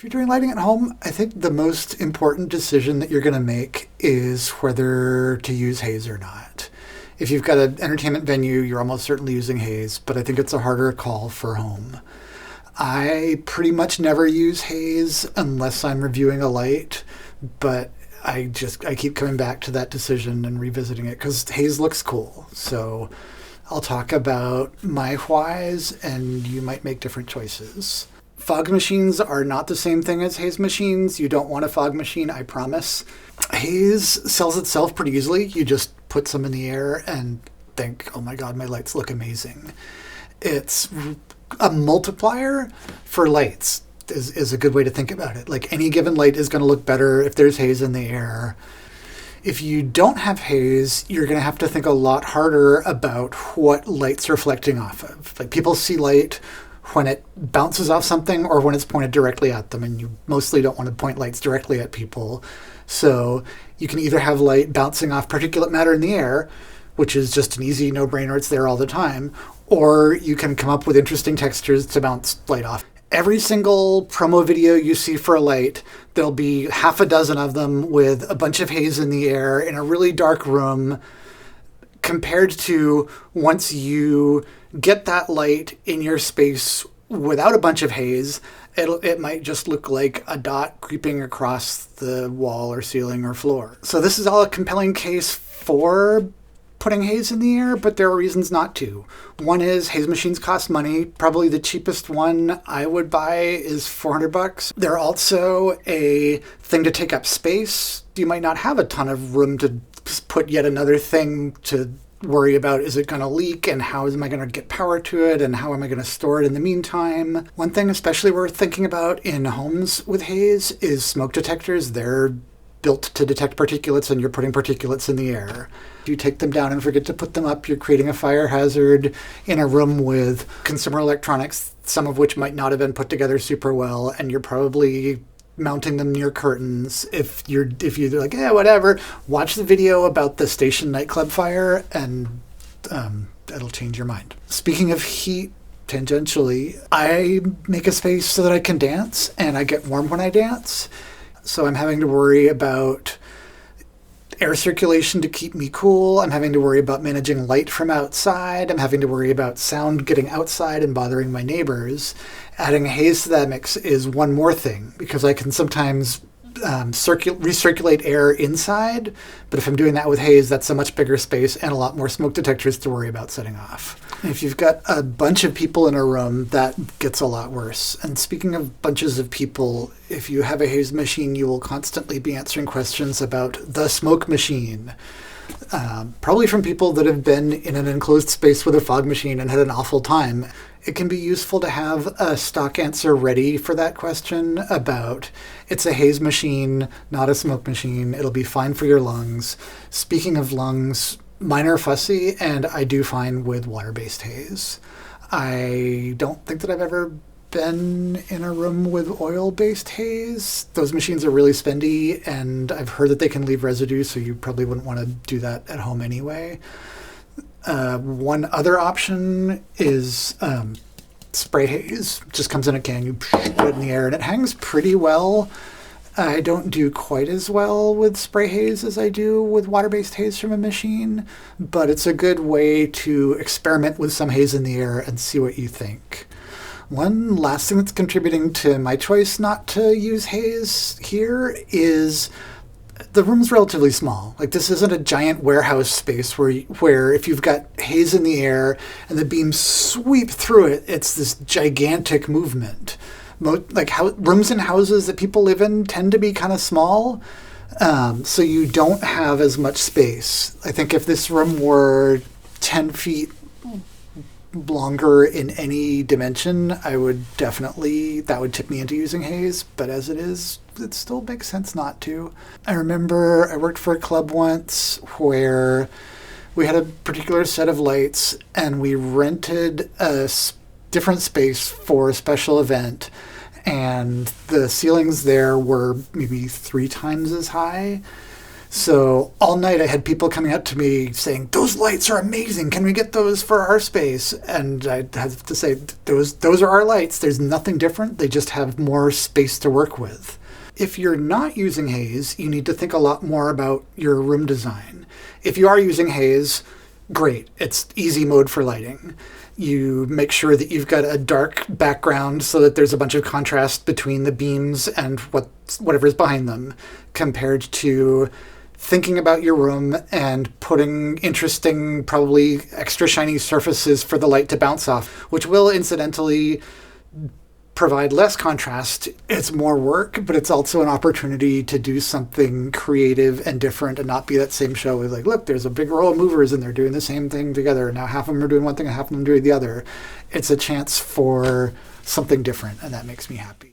you're doing lighting at home, I think the most important decision that you're going to make is whether to use haze or not. If you've got an entertainment venue, you're almost certainly using haze, but I think it's a harder call for home. I pretty much never use haze unless I'm reviewing a light, but I keep coming back to that decision and revisiting it because haze looks cool. So I'll talk about my whys, and you might make different choices. Fog machines are not the same thing as haze machines. You don't want a fog machine, I promise. Haze sells itself pretty easily. You just put some in the air and think, oh my God, my lights look amazing. It's a multiplier for lights is a good way to think about it. Like any given light is going to look better if there's haze in the air. If you don't have haze, you're going to have to think a lot harder about what light's reflecting off of. Like people see light when it bounces off something or when it's pointed directly at them, and you mostly don't want to point lights directly at people. So you can either have light bouncing off particulate matter in the air, which is just an easy no-brainer, it's there all the time, or you can come up with interesting textures to bounce light off. Every single promo video you see for a light, there'll be half a dozen of them with a bunch of haze in the air in a really dark room, compared to once you get that light in your space without a bunch of haze, it might just look like a dot creeping across the wall or ceiling or floor. So this is all a compelling case for putting haze in the air, but there are reasons not to. One is haze machines cost money. Probably the cheapest one I would buy is $400. They're also a thing to take up space. You might not have a ton of room to put yet another thing to worry about. Is it going to leak, and how am I going to get power to it, and how am I going to store it in the meantime? One thing especially worth thinking about in homes with haze is smoke detectors. They're built to detect particulates, and you're putting particulates in the air. If you take them down and forget to put them up, you're creating a fire hazard in a room with consumer electronics, some of which might not have been put together super well, and you're probably mounting them near curtains. If you're like, yeah, whatever, watch the video about the station nightclub fire, and it'll change your mind. Speaking of heat, tangentially, I make a space so that I can dance, and I get warm when I dance. So I'm having to worry about air circulation to keep me cool. I'm having to worry about managing light from outside. I'm having to worry about sound getting outside and bothering my neighbors. Adding haze to that mix is one more thing, because I can sometimes recirculate air inside, but if I'm doing that with haze, that's a much bigger space and a lot more smoke detectors to worry about setting off. And if you've got a bunch of people in a room, that gets a lot worse. And speaking of bunches of people, if you have a haze machine, you will constantly be answering questions about the smoke machine. Probably from people that have been in an enclosed space with a fog machine and had an awful time. It can be useful to have a stock answer ready for that question about, it's a haze machine, not a smoke machine. It'll be fine for your lungs. Speaking of lungs, mine are fussy, and I do fine with water-based haze. I don't think that I've ever been in a room with oil-based haze. Those machines are really spendy, and I've heard that they can leave residue, so you probably wouldn't want to do that at home anyway. One other option is spray haze. Just comes in a can, you put it in the air, and it hangs pretty well. I don't do quite as well with spray haze as I do with water-based haze from a machine, but it's a good way to experiment with some haze in the air and see what you think. One last thing that's contributing to my choice not to use haze here is the room's relatively small. Like, this isn't a giant warehouse space where if you've got haze in the air and the beams sweep through it, it's this gigantic movement. Rooms in houses that people live in tend to be kind of small, so you don't have as much space. I think if this room were 10 feet longer in any dimension, that would tip me into using haze, but as it is, it still makes sense not to. I remember I worked for a club once where we had a particular set of lights, and we rented a different space for a special event, and the ceilings there were maybe 3 times as high. So all night I had people coming up to me saying, "Those lights are amazing. Can we get those for our space?" And I had to say, those are our lights. There's nothing different. They just have more space to work with. If you're not using Haze, you need to think a lot more about your room design. If you are using Haze, great. It's easy mode for lighting. You make sure that you've got a dark background so that there's a bunch of contrast between the beams and whatever's behind them, compared to thinking about your room and putting interesting, probably extra shiny surfaces for the light to bounce off, which will incidentally provide less contrast. It's more work, but it's also an opportunity to do something creative and different and not be that same show with like, look, there's a big row of movers and they're doing the same thing together. Now half of them are doing one thing and half of them doing the other. It's a chance for something different, and that makes me happy.